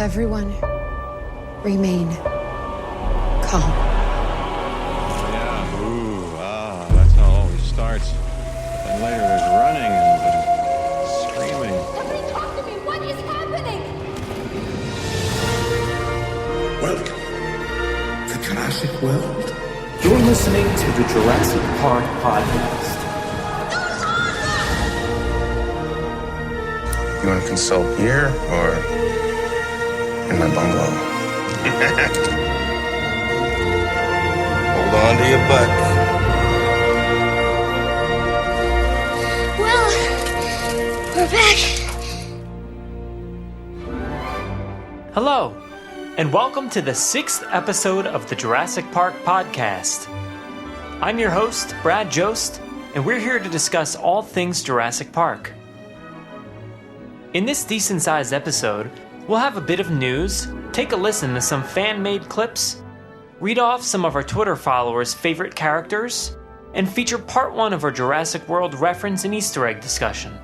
Everyone, remain calm. Yeah, that's how it always starts. And later there's running and screaming. Somebody talk to me! What is happening? Welcome to Jurassic World. You're listening to the Jurassic Park podcast. You want to consult here or in my bungalow? Hold on to your butt. Well, we're back. Hello, and welcome to the 6th episode of the Jurassic Park podcast. I'm your host, Brad Jost, and we're here to discuss all things Jurassic Park. In this decent-sized episode, we'll have a bit of news, take a listen to some fan-made clips, read off some of our Twitter followers' favorite characters, and feature part 1 of our Jurassic World reference and Easter egg discussion.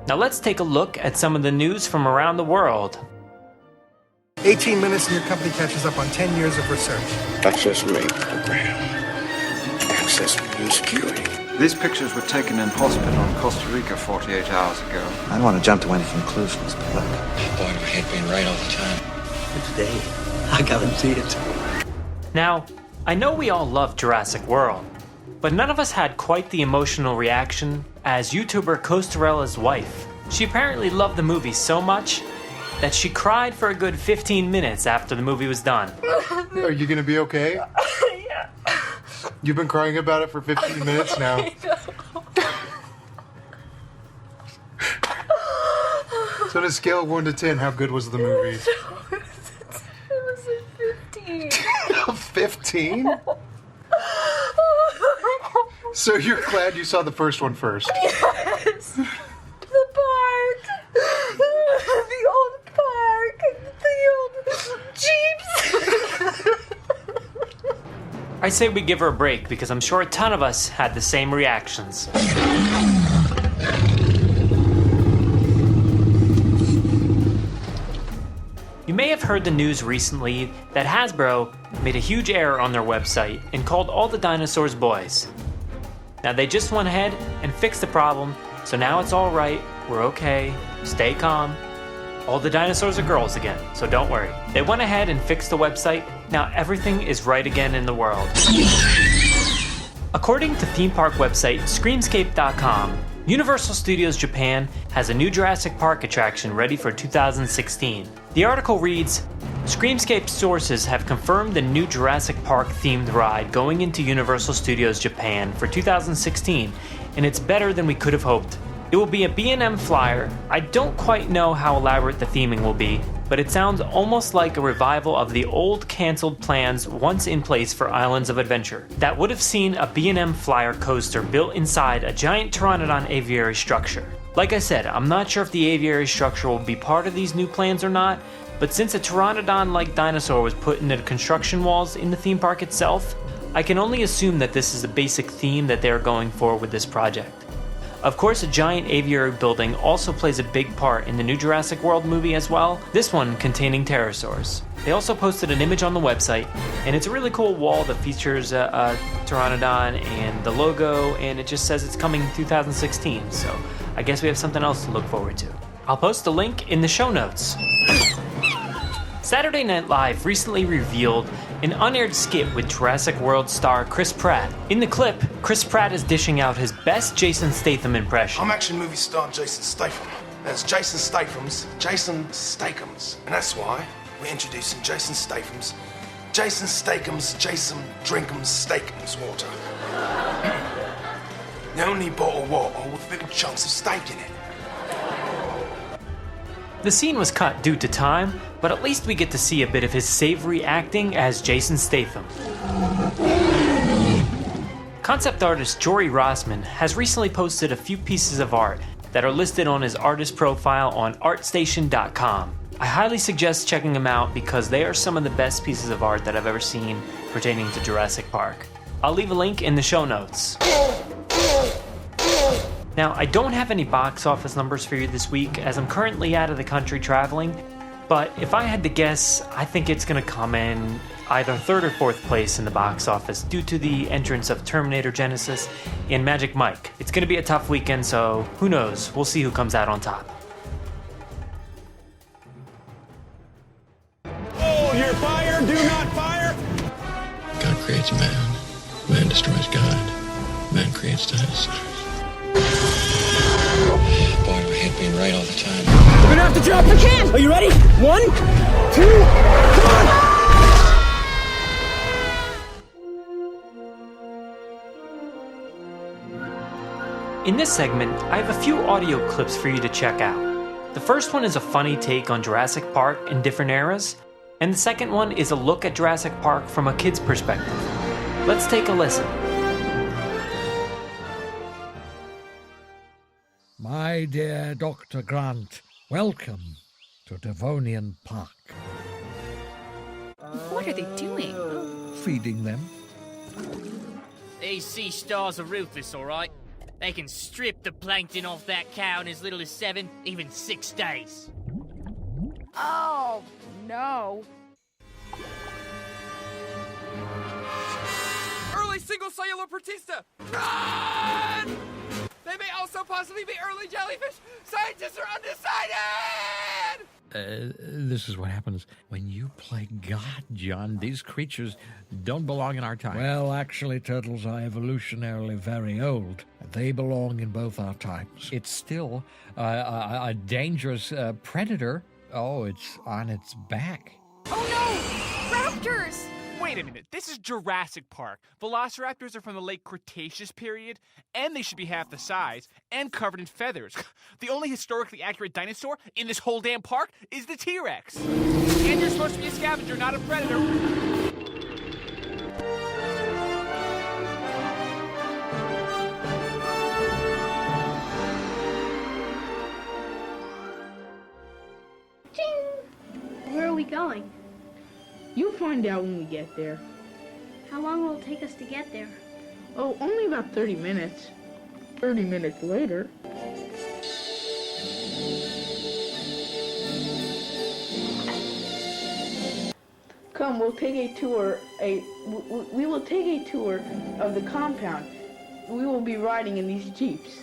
Now let's take a look at some of the news from around the world. 18 minutes and your company catches up on 10 years of research. Access made program. Access new security. These pictures were taken in hospital in Costa Rica 48 hours ago. I don't want to jump to any conclusions, but look. I thought of it being right all the time. Today, I guarantee it. Now, I know we all love Jurassic World, but none of us had quite the emotional reaction as YouTuber Costarella's wife. She apparently loved the movie so much that she cried for a good 15 minutes after the movie was done. Are you going to be okay? Yeah. You've been crying about it for 15 minutes now. So on a scale of 1 to 10, how good was the movie? It was a 15. 15? So you're glad you saw the first one first? Yes. The park. The old park. The old jeeps. I say we give her a break because I'm sure a ton of us had the same reactions. You may have heard the news recently that Hasbro made a huge error on their website and called all the dinosaurs boys. Now they just went ahead and fixed the problem, so now it's all right, we're okay, stay calm. All the dinosaurs are girls again, so don't worry. They went ahead and fixed the website, now everything is right again in the world. According to theme park website Screamscape.com, Universal Studios Japan has a new Jurassic Park attraction ready for 2016. The article reads, Screamscape sources have confirmed the new Jurassic Park themed ride going into Universal Studios Japan for 2016, and it's better than we could have hoped. It will be a B&M flyer. I don't quite know how elaborate the theming will be, but it sounds almost like a revival of the old cancelled plans once in place for Islands of Adventure that would have seen a B&M flyer coaster built inside a giant pteranodon aviary structure. Like I said, I'm not sure if the aviary structure will be part of these new plans or not, but since a pteranodon-like dinosaur was put into the construction walls in the theme park itself, I can only assume that this is the basic theme that they are going for with this project. Of course, a giant aviary building also plays a big part in the new Jurassic World movie as well, this one containing pterosaurs. They also posted an image on the website, and it's a really cool wall that features a pteranodon and the logo, and it just says it's coming in 2016, so I guess we have something else to look forward to. I'll post a link in the show notes. Saturday Night Live recently revealed an unaired skit with Jurassic World star Chris Pratt. In the clip, Chris Pratt is dishing out his best Jason Statham impression. I'm action movie star Jason Statham. That's Jason Statham's Jason Stathams. And that's why we're introducing Jason Statham's Jason Drink'em's Steak'em's water. The only bottled water with little chunks of steak in it. The scene was cut due to time, but at least we get to see a bit of his savory acting as Jason Statham. Concept artist Jory Rossman has recently posted a few pieces of art that are listed on his artist profile on artstation.com. I highly suggest checking them out because they are some of the best pieces of art that I've ever seen pertaining to Jurassic Park. I'll leave a link in the show notes. Now, I don't have any box office numbers for you this week as I'm currently out of the country traveling, but if I had to guess, I think it's going to come in either third or fourth place in the box office due to the entrance of Terminator Genisys and Magic Mike. It's going to be a tough weekend, so who knows? We'll see who comes out on top. Oh, here, fire! Do not fire! God creates man. Man destroys God. Man creates dinosaurs. Boy, I hate being right all the time. We're gonna have to jump! We can! Are you ready? 1, 2, come on! In this segment, I have a few audio clips for you to check out. The first one is a funny take on Jurassic Park in different eras, and the second one is a look at Jurassic Park from a kid's perspective. Let's take a listen. My dear Dr. Grant, welcome to Devonian Park. What are they doing? Feeding them. These sea stars are ruthless, all right? They can strip the plankton off that cow in as little as 7, even 6 days. Oh, no. Early single-cellular protista! Run! They may also possibly be early jellyfish. Scientists are undecided! This is what happens when you play God, John. These creatures don't belong in our time. Well, actually, turtles are evolutionarily very old. They belong in both our times. It's still a dangerous predator. Oh, it's on its back. Oh, no! Raptors! Wait a minute, this is Jurassic Park. Velociraptors are from the late Cretaceous period, and they should be half the size, and covered in feathers. The only historically accurate dinosaur in this whole damn park is the T-Rex. And you're supposed to be a scavenger, not a predator. Where are we going? You'll find out when we get there. How long will it take us to get there? Oh, only about 30 minutes. 30 minutes later. Come, we'll take a tour. We will take a tour of the compound. We will be riding in these jeeps.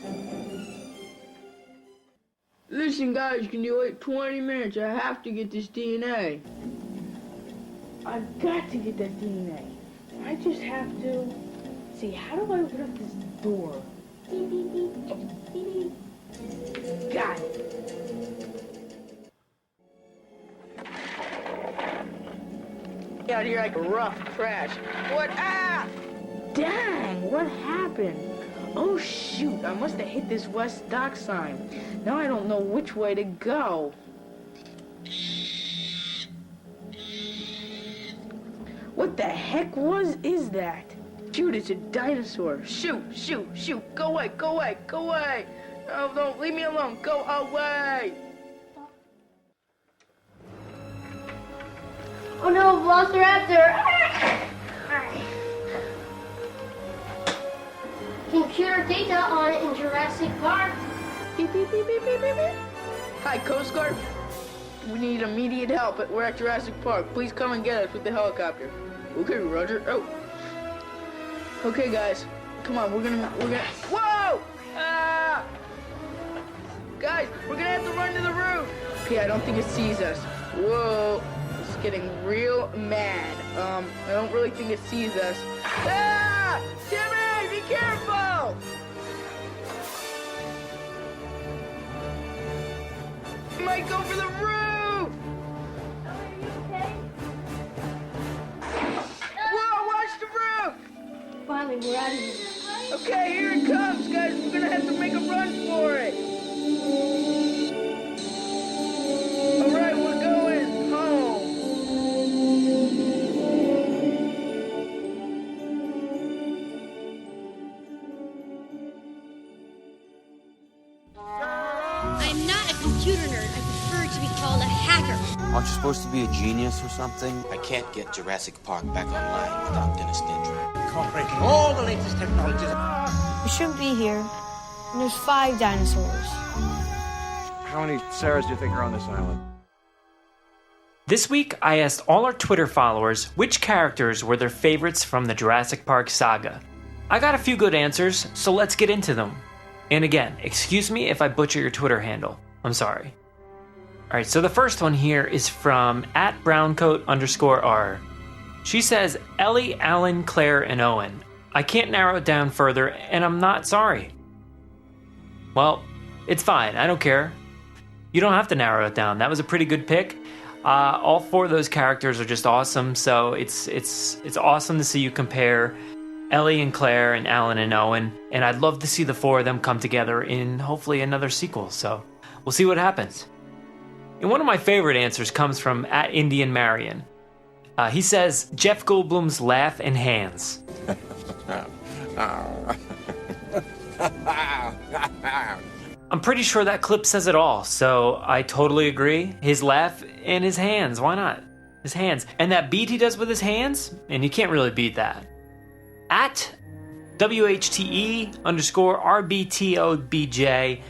Listen, guys, can you wait 20 minutes? I have to get this DNA. I've got to get that DNA. I just have to... See, how do I open up this door? Beep, beep, beep. Beep, beep. Got it. Out here like a rough crash. What? Ah! Dang, what happened? Oh, shoot, I must have hit this west dock sign. Now I don't know which way to go. What the heck is that? Shoot, it's a dinosaur. Shoot, shoot, shoot. Go away, go away, go away. No, no, leave me alone. Go away. Oh no, Velociraptor! Computer data on it in Jurassic Park. Beep, beep, beep, beep, beep, beep, beep. Hi, Coast Guard. We need immediate help. We're at Jurassic Park. Please come and get us with the helicopter. Okay, Roger. Oh. Okay, guys. Come on, we're gonna... Whoa! Ah! Guys, we're gonna have to run to the roof. Okay, I don't think it sees us. Whoa. It's getting real mad. I don't really think it sees us. Ah! Timmy, be careful! You might go for the roof! Are you okay? Whoa, watch the roof! Finally, we're out of here. Okay, here it comes, guys. We're gonna have to make a run for it. All right, we're going home. I'm not a computer nerd. I prefer to be called a hacker. Aren't you supposed to be a genius or something? I can't get Jurassic Park back online without Dennis Nedry. Incorporating all the latest technologies. We shouldn't be here. and there's 5 dinosaurs. How many Sarahs do you think are on this island? This week, I asked all our Twitter followers which characters were their favorites from the Jurassic Park saga. I got a few good answers, so let's get into them. And again, excuse me if I butcher your Twitter handle. I'm sorry. Alright, so the first one here is from @browncoat_R. She says, Ellie, Alan, Claire, and Owen. I can't narrow it down further, and I'm not sorry. Well, it's fine. I don't care. You don't have to narrow it down. That was a pretty good pick. All 4 of those characters are just awesome, so it's awesome to see you compare Ellie and Claire and Alan and Owen, and I'd love to see the 4 of them come together in hopefully another sequel, so we'll see what happens. And one of my favorite answers comes from @IndianMarion. He says, Jeff Goldblum's laugh and hands. I'm pretty sure that clip says it all, so I totally agree. His laugh and his hands, why not? His hands. And that beat he does with his hands, and you can't really beat that. @WHTE_RBTOBJ,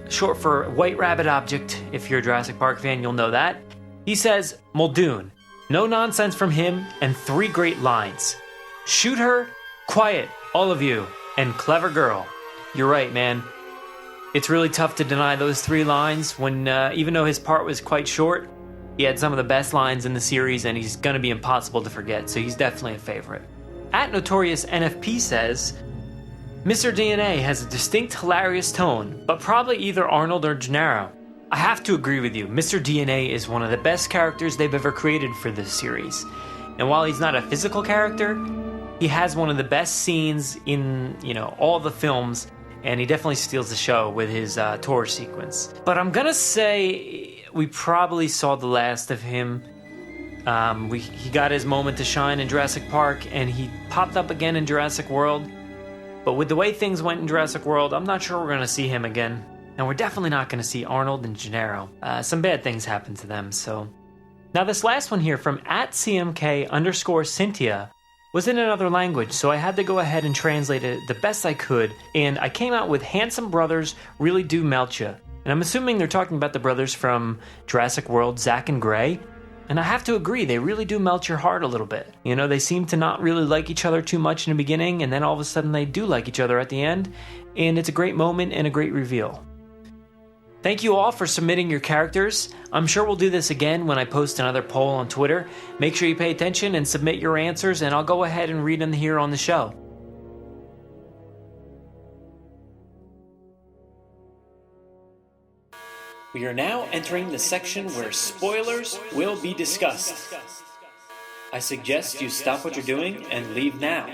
short for White Rabbit Object. If you're a Jurassic Park fan, you'll know that. He says, Muldoon. No nonsense from him, and 3 great lines. Shoot her, quiet, all of you, and clever girl. You're right, man. It's really tough to deny those 3 lines when, even though his part was quite short, he had some of the best lines in the series, and he's going to be impossible to forget, so he's definitely a favorite. @NotoriousNFP says, Mr. DNA has a distinct, hilarious tone, but probably either Arnold or Gennaro. I have to agree with you. Mr. DNA is one of the best characters they've ever created for this series. And while he's not a physical character, he has one of the best scenes in, all the films, and he definitely steals the show with his tour sequence. But I'm gonna say we probably saw the last of him. He got his moment to shine in Jurassic Park, and he popped up again in Jurassic World. But with the way things went in Jurassic World, I'm not sure we're gonna see him again. And we're definitely not gonna see Arnold and Gennaro. Some bad things happened to them, so. Now this last one here from @CMK_Cynthia was in another language, so I had to go ahead and translate it the best I could, and I came out with handsome brothers really do melt ya. And I'm assuming they're talking about the brothers from Jurassic World, Zach and Gray. And I have to agree, they really do melt your heart a little bit. They seem to not really like each other too much in the beginning, and then all of a sudden they do like each other at the end, and it's a great moment and a great reveal. Thank you all for submitting your characters. I'm sure we'll do this again when I post another poll on Twitter. Make sure you pay attention and submit your answers, and I'll go ahead and read them here on the show. We are now entering the section where spoilers will be discussed. I suggest you stop what you're doing and leave now.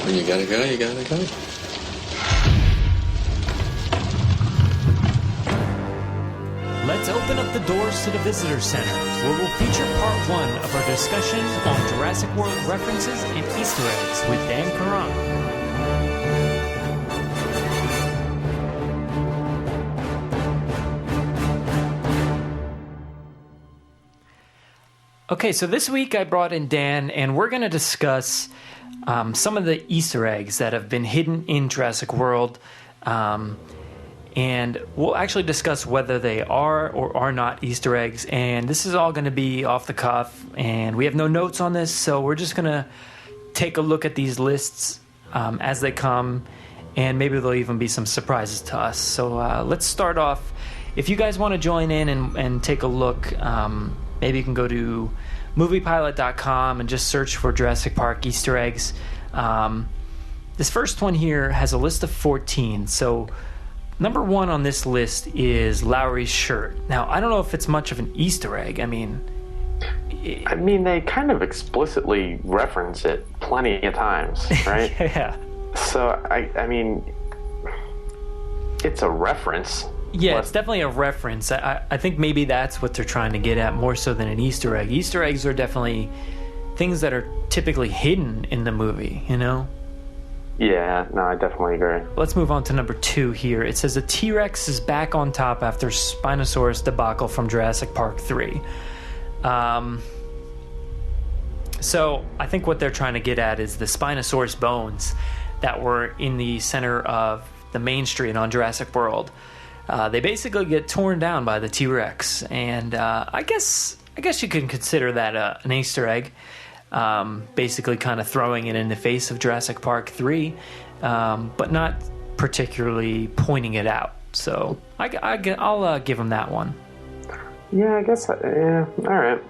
When you gotta go, you gotta go. Let's open up the doors to the Visitor Center, where we'll feature part 1 of our discussion on Jurassic World references and Easter eggs with Dan Caron. Okay, so this week I brought in Dan, and we're going to discuss some of the Easter eggs that have been hidden in Jurassic World. And we'll actually discuss whether they are or are not Easter eggs. And this is all going to be off the cuff, and we have no notes on this, so we're just going to take a look at these lists as they come, and maybe there'll even be some surprises to us. So let's start off. If you guys want to join in and take a look, maybe you can go to moviepilot.com and just search for Jurassic Park Easter eggs. This first one here has a list of 14, so number 1 on this list is Lowry's shirt. Now, I don't know if it's much of an Easter egg. I mean, they kind of explicitly reference it plenty of times, right? Yeah. So, I mean, it's a reference. Yeah, it's definitely a reference. I think maybe that's what they're trying to get at more so than an Easter egg. Easter eggs are definitely things that are typically hidden in the movie, Yeah, no, I definitely agree. Let's move on to number 2 here. It says a T-Rex is back on top after Spinosaurus debacle from Jurassic Park 3. So I think what they're trying to get at is the Spinosaurus bones that were in the center of the main street on Jurassic World. They basically get torn down by the T-Rex, and I guess you can consider that an Easter egg, basically kind of throwing it in the face of Jurassic Park 3, but not particularly pointing it out. So I'll give them that one. Yeah, I guess. Yeah, all right.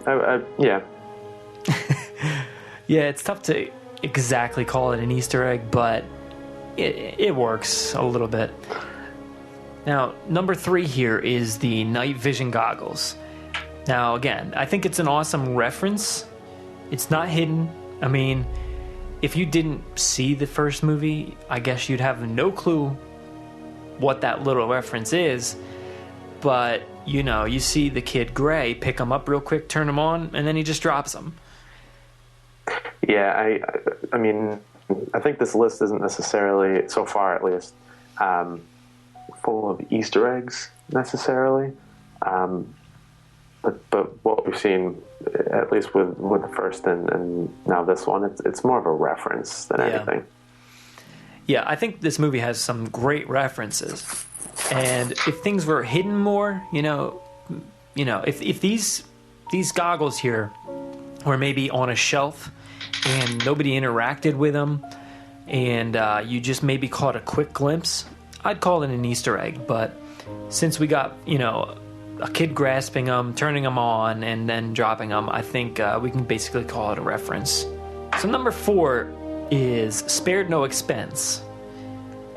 Yeah. Yeah, it's tough to exactly call it an Easter egg, but it works a little bit. Now, number 3 here is the night vision goggles. Now, again, I think it's an awesome reference. It's not hidden. I mean, if you didn't see the first movie, I guess you'd have no clue what that little reference is. But, you know, you see the kid Gray pick them up real quick, turn them on, and then he just drops them. Yeah, I mean, I think this list isn't necessarily, so far at least, full of Easter eggs necessarily. But what we've seen, at least with the first and now this one, it's more of a reference than anything. Yeah, I think this movie has some great references. And if things were hidden more, you know, if these goggles here were maybe on a shelf and nobody interacted with them, and you just maybe caught a quick glimpse, I'd call it an Easter egg. But since we got, you know, a kid grasping them, turning them on, and then dropping them, I think we can basically call it a reference. So number 4 is spared no expense.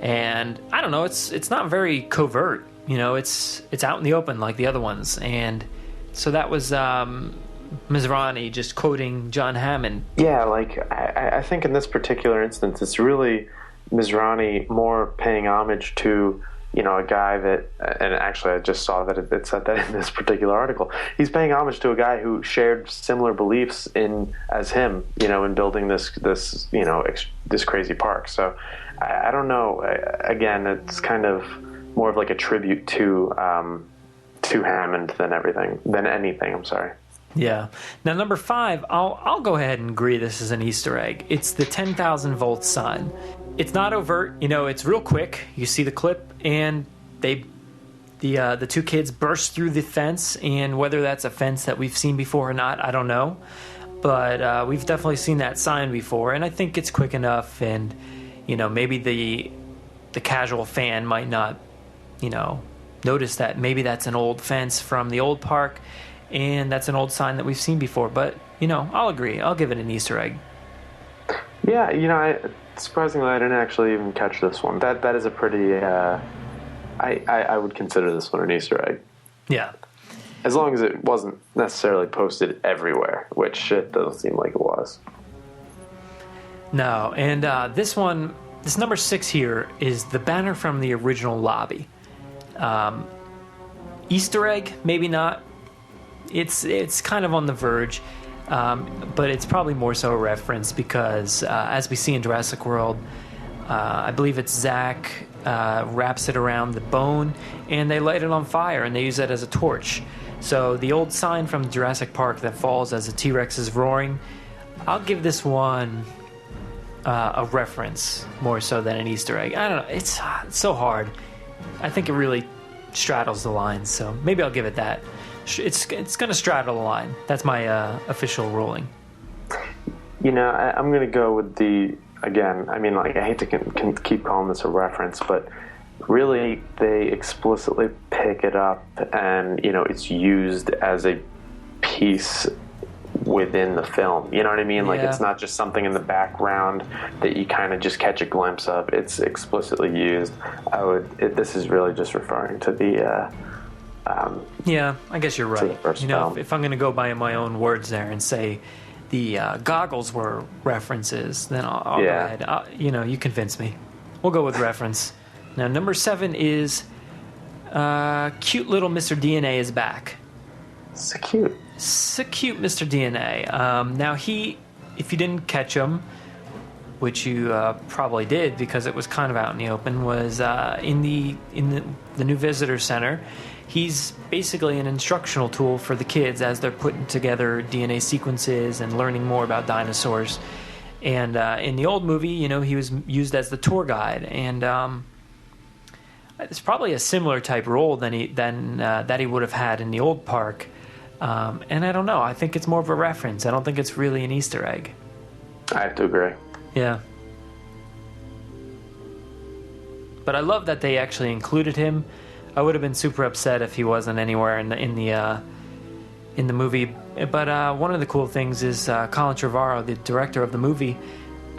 And I don't know, it's not very covert, you know, it's out in the open like the other ones. And so that was Masrani just quoting John Hammond. Yeah, like I think in this particular instance, it's really Masrani more paying homage to, you know, a guy that, and actually I just saw that it said that in this particular article, he's paying homage to a guy who shared similar beliefs as him, you know, in building this you know, this crazy park. So I don't know. Again, it's kind of more of like a tribute to Hammond than anything. I'm sorry. Yeah. Now, number 5, I'll go ahead and agree this is an Easter egg. It's the 10,000 volt sign. It's not overt, you know. It's real quick. You see the clip, and the 2 kids burst through the fence. And whether that's a fence that we've seen before or not, I don't know. But we've definitely seen that sign before, and I think it's quick enough. And you know, maybe the casual fan might not, you know, notice that maybe that's an old fence from the old park, and that's an old sign that we've seen before. But, you know, I'll agree. I'll give it an Easter egg. Yeah, you know, surprisingly, I didn't actually even catch this one. That is a pretty, I would consider this one an Easter egg. Yeah. As long as it wasn't necessarily posted everywhere, which it doesn't seem like it was. No, and this number 6 here is the banner from the original lobby. Easter egg, maybe not. It's kind of on the verge, but it's probably more so a reference because as we see in Jurassic World, I believe it's Zach wraps it around the bone and they light it on fire and they use it as a torch. So the old sign from Jurassic Park that falls as the T-Rex is roaring, I'll give this one a reference more so than an Easter egg. I don't know. It's so hard. I think it really straddles the line. So maybe I'll give it that. It's going to straddle the line. That's my official ruling. You know, I'm going to go with again, I mean, like, I hate to keep calling this a reference, but really they explicitly pick it up and, you know, it's used as a piece within the film. You know what I mean? Like, it's not just something in the background that you kind of just catch a glimpse of. It's explicitly used. This is really just referring to the yeah, I guess you're right. You know, if I'm going to go by my own words there and say the goggles were references, then I'll go ahead. You know, you convince me. We'll go with reference. Now, number 7 is cute little Mr. DNA is back. So cute. So cute, Mr. DNA. Now, if you didn't catch him, which you probably did because it was kind of out in the open, was in the new visitor center. He's basically an instructional tool for the kids as they're putting together DNA sequences and learning more about dinosaurs. And in the old movie, you know, he was used as the tour guide, and it's probably a similar type role than that he would have had in the old park. And I don't know. I think it's more of a reference. I don't think it's really an Easter egg. I have to agree. Yeah. But I love that they actually included him. I would have been super upset if he wasn't anywhere in the movie. But one of the cool things is Colin Trevorrow, the director of the movie,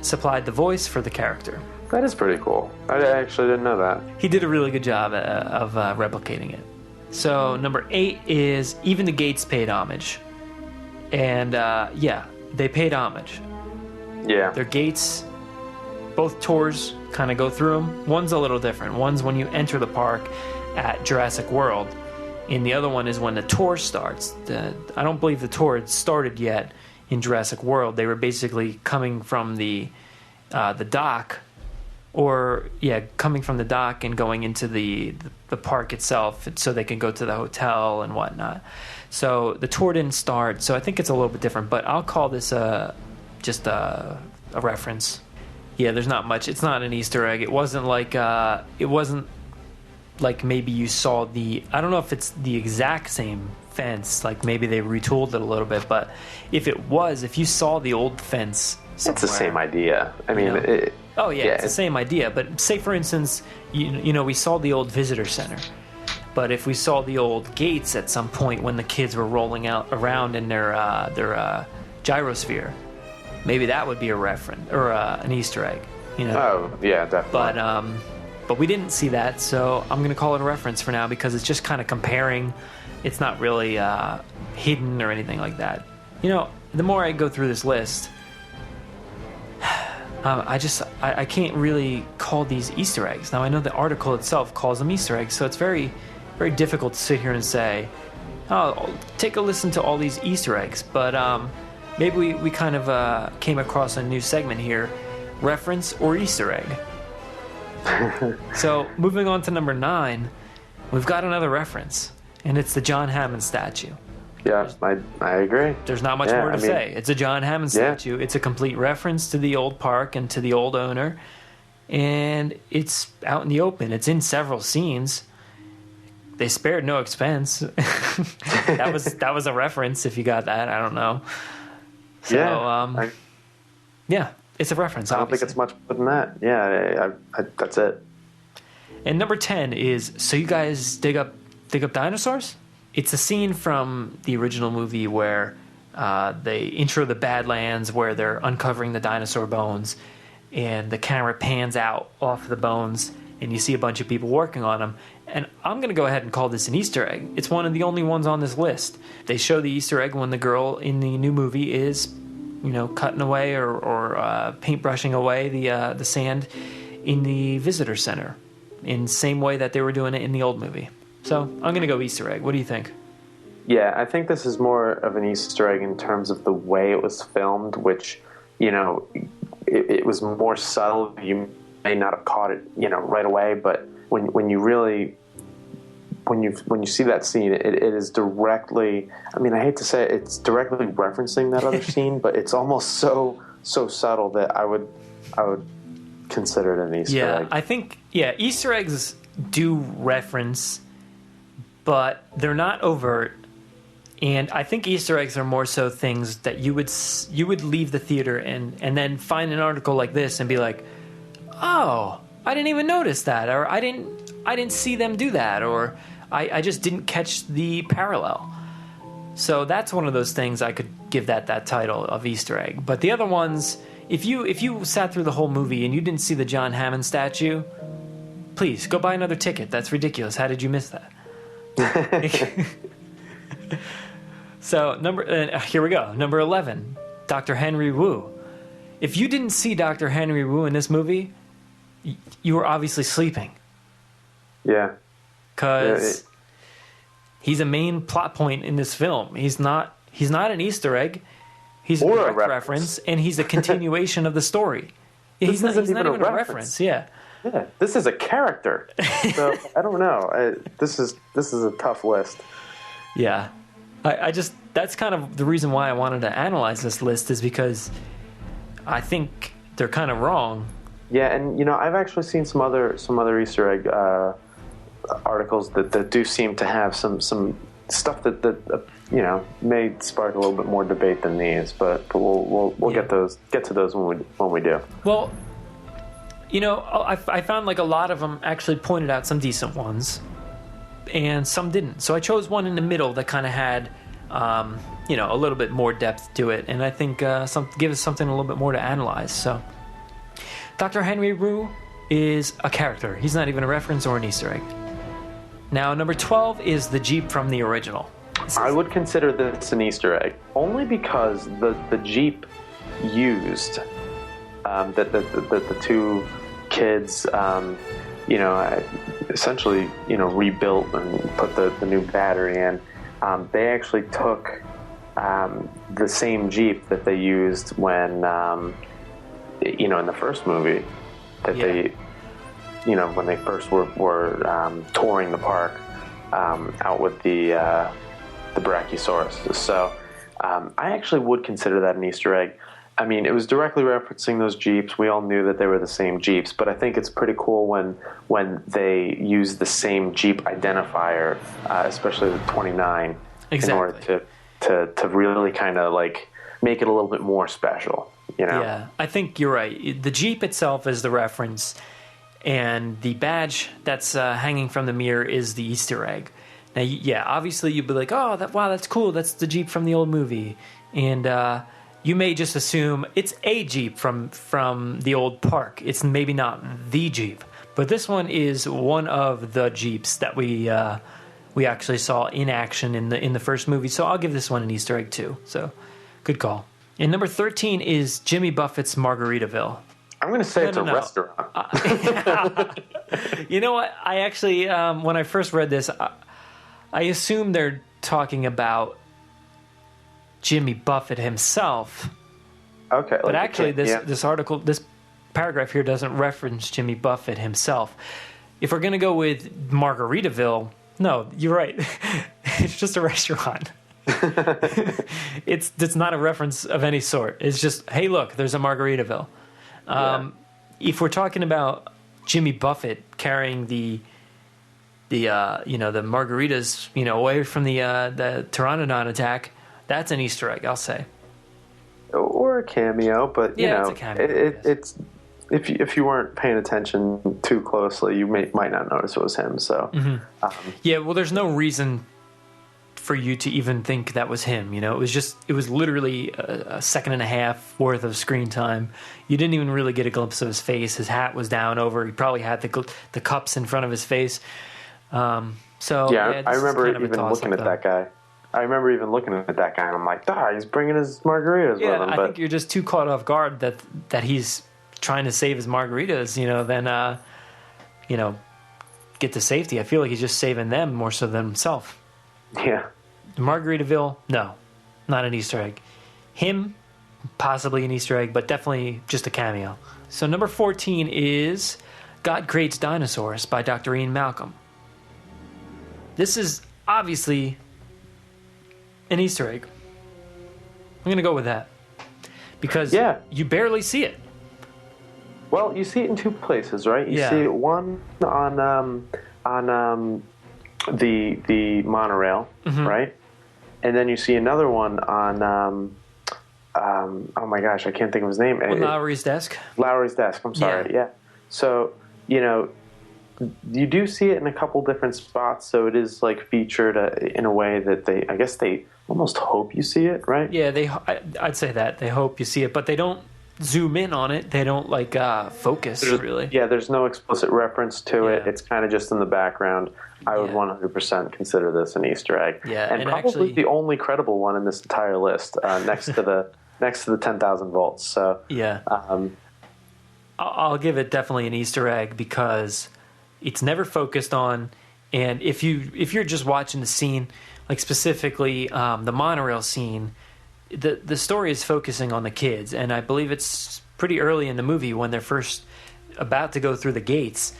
supplied the voice for the character. That is pretty cool. I actually didn't know that. He did a really good job of replicating it. So number 8 is even the Gates paid homage. And yeah, they paid homage. Yeah. Their gates, both tours kind of go through them. One's a little different. One's when you enter the park at Jurassic World, and the other one is when the tour starts. I don't believe the tour had started yet in Jurassic World. They were basically coming from the dock, coming from the dock and going into the park itself, so they can go to the hotel and whatnot. So the tour didn't start, so I think it's a little bit different. But I'll call this just a reference. Yeah, there's not much. It's not an Easter egg. It wasn't like maybe you saw I don't know if it's the exact same fence. Like maybe they retooled it a little bit. But if you saw the old fence somewhere, it's the same idea. I mean, it's the same idea. But say for instance, you know, we saw the old visitor center. But if we saw the old gates at some point when the kids were rolling around in their gyrosphere, maybe that would be a reference or an Easter egg. You know? Oh yeah, definitely. But we didn't see that, so I'm going to call it a reference for now because it's just kind of comparing. It's not really hidden or anything like that. You know, the more I go through this list, I can't really call these Easter eggs. Now I know the article itself calls them Easter eggs, so it's very, very difficult to sit here and say, "Oh, take a listen to all these Easter eggs." But maybe we kind of came across a new segment here, reference or Easter egg. So moving on to number 9, we've got another reference, and it's the John Hammond statue. Yeah, I agree. There's not much more to say. It's a John Hammond statue. It's a complete reference to the old park and to the old owner, and it's out in the open. It's in several scenes. They spared no expense. that was a reference. If you got that, I don't know. So yeah. It's a reference, I don't obviously. think it's much more than that. Yeah, I that's it. And number 10 is, so you guys dig up dinosaurs? It's a scene from the original movie where they intro the Badlands, where they're uncovering the dinosaur bones, and the camera pans out off the bones, and you see a bunch of people working on them. And I'm going to go ahead and call this an Easter egg. It's one of the only ones on this list. They show the Easter egg when the girl in the new movie is, you know, cutting away or paintbrushing away the sand in the visitor center in the same way that they were doing it in the old movie. So I'm going to go Easter egg. What do you think? Yeah, I think this is more of an Easter egg in terms of the way it was filmed, which, you know, it was more subtle. You may not have caught it, you know, right away, but when you really... When you see that scene, it is directly, I mean, I hate to say it, it's directly referencing that other scene, but it's almost so subtle that I would consider it an Easter egg. I think, Easter eggs do reference, but they're not overt. And I think Easter eggs are more so things that you would leave the theater and then find an article like this and be like, oh, I didn't even notice that, or I didn't see them do that, or I just didn't catch the parallel. So that's one of those things I could give that title of Easter egg. But the other ones, if you sat through the whole movie and you didn't see the John Hammond statue, please go buy another ticket. That's ridiculous. How did you miss that? So here we go. Number 11, Dr. Henry Wu. If you didn't see Dr. Henry Wu in this movie, you were obviously sleeping. Yeah. Because he's a main plot point in this film. He's not an Easter egg. He's a direct reference, and he's a continuation of the story. He's not even a reference. Yeah. Yeah. This is a character. So I don't know. This is a tough list. Yeah. I just, that's kind of the reason why I wanted to analyze this list, is because I think they're kind of wrong. Yeah, and I've actually seen some other Easter egg articles that do seem to have some stuff that may spark a little bit more debate than these, but we'll get to those when we do. Well, I found like a lot of them actually pointed out some decent ones, and some didn't. So I chose one in the middle that kind of had, a little bit more depth to it, and I think give us something a little bit more to analyze. So, Dr. Henry Rue is a character. He's not even a reference or an Easter egg. Now, number 12 is the Jeep from the original. I would consider this an Easter egg, only because the Jeep used that the two kids, essentially, rebuilt and put the new battery in. They actually took the same Jeep that they used when, in the first movie, that they, when they first were touring the park out with the Brachiosaurus. So I actually would consider that an Easter egg. I mean, it was directly referencing those Jeeps. We all knew that they were the same Jeeps, but I think it's pretty cool when they use the same Jeep identifier, especially the 29, in order to really kind of like make it a little bit more special. Yeah, I think you're right. The Jeep itself is the reference, and the badge that's hanging from the mirror is the Easter egg. Now, yeah, obviously you'd be like, oh, that's cool. That's the Jeep from the old movie. And you may just assume it's a Jeep from the old park. It's maybe not the Jeep. But this one is one of the Jeeps that we actually saw in action in the first movie. So I'll give this one an Easter egg too. So good call. And number 13 is Jimmy Buffett's Margaritaville. I'm going to say it's a restaurant. You know what? I actually, when I first read this, I assume they're talking about Jimmy Buffett himself. Okay. But actually, this article, this paragraph here doesn't reference Jimmy Buffett himself. If we're going to go with Margaritaville, no, you're right. It's just a restaurant. It's not a reference of any sort. It's just, hey, look, there's a Margaritaville. If we're talking about Jimmy Buffett carrying the margaritas, away from the pteranodon attack, that's an Easter egg, I'll say. Or a cameo, but it's a cameo. It's if you weren't paying attention too closely, you might not notice it was him. So well, there's no reason for you to even think that was him. It was literally a second and a half worth of screen time. You didn't even really get a glimpse of his face. His hat was down over. He probably had the cups in front of his face. I remember even looking at that guy. And I'm like, he's bringing his margaritas with him. I think you're just too caught off guard that he's trying to save his margaritas, than get to safety. I feel like he's just saving them more so than himself. Yeah. Margaritaville, no, not an Easter egg. Him, possibly an Easter egg, but definitely just a cameo. So number 14 is Greats Dinosaurs by Dr. Ian Malcolm. This is obviously an Easter egg. I'm going to go with that. Because you barely see it. Well, you see it in two places, right? You see it one on the monorail, right? And then you see another one on oh my gosh, I can't think of his name. Lowry's desk. Lowry's desk. I'm sorry. Yeah. So you do see it in a couple different spots. So it is like featured in a way that they almost hope you see it, right? Yeah, I'd say that they hope you see it, but they don't zoom in on it. They don't focus really. Yeah, there's no explicit reference to it. It's kind of just in the background. I would 100% consider this an Easter egg. Yeah, and probably actually the only credible one in this entire list, next to the 10,000 volts. So yeah, I'll give it definitely an Easter egg because it's never focused on, and if you're just watching the scene, like specifically the monorail scene, the story is focusing on the kids, and I believe it's pretty early in the movie when they're first about to go through the gates.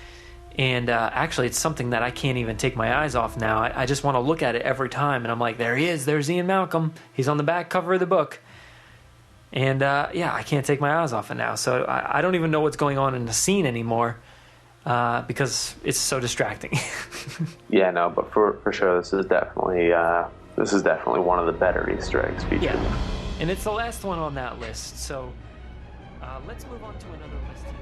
And actually, it's something that I can't even take my eyes off now. I just want to look at it every time, and I'm like, there he is. There's Ian Malcolm. He's on the back cover of the book. And I can't take my eyes off it now. So I don't even know what's going on in the scene anymore because it's so distracting. Yeah, no, but for sure, this is definitely one of the better Easter eggs featured. Yeah, and it's the last one on that list. So let's move on to another list here.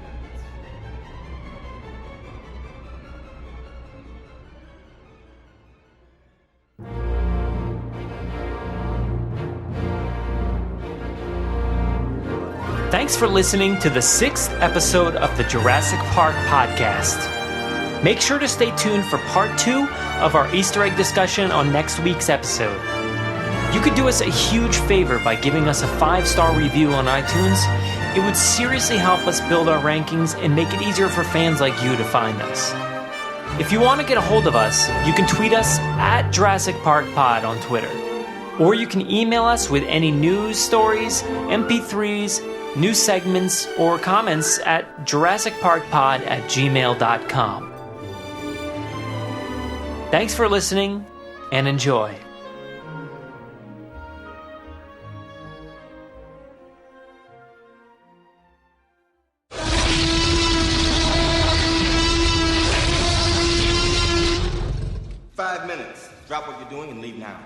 Thanks for listening to the 6th episode of the Jurassic Park podcast. Make sure to stay tuned for part 2 of our Easter egg discussion on next week's episode. You could do us a huge favor by giving us a 5-star review on iTunes. It would seriously help us build our rankings and make it easier for fans like you to find us. If you want to get a hold of us, you can tweet us at Jurassic Park Pod on Twitter. Or you can email us with any news stories, MP3s, new segments, or comments at JurassicParkPod@gmail.com. Thanks for listening, and enjoy. Five minutes. Drop what you're doing and leave now.